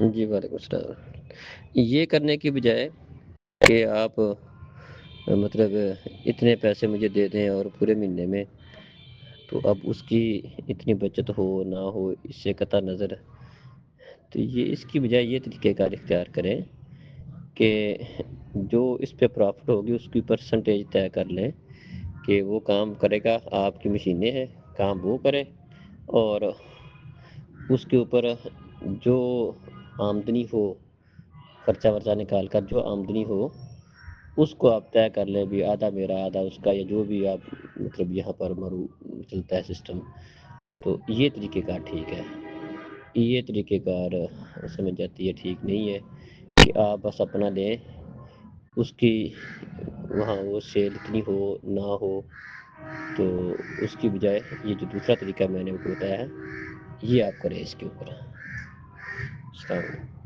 جی، وعلیکم السلام۔ یہ کرنے کی بجائے کہ آپ مطلب اتنے پیسے مجھے دے دیں اور پورے مہینے میں تو اب اس کی اتنی بچت ہو نہ ہو اس سے قطع نظر، تو یہ اس کی بجائے یہ طریقہ کار اختیار کریں کہ جو اس پہ پرافٹ ہوگی اس کی پرسنٹیج طے کر لیں کہ وہ کام کرے گا، آپ کی مشینیں ہیں، کام وہ کرے، اور اس کے اوپر جو آمدنی ہو، خرچہ ورچہ نکال کر جو آمدنی ہو اس کو آپ طے کر لیں، بھی آدھا میرا آدھا اس کا، یا جو بھی آپ مطلب یہاں پر مرو چلتا ہے سسٹم۔ تو یہ طریقہ کار ٹھیک ہے، یہ طریقہ کار سمجھ جاتی ہے ٹھیک نہیں ہے کہ آپ بس اپنا دیں، اس کی وہاں وہ سیل اتنی ہو نہ ہو، تو اس کی بجائے یہ جو دوسرا طریقہ میں نے آپ کو بتایا ہے یہ آپ کریں اس کے اوپر۔ السلام علیکم۔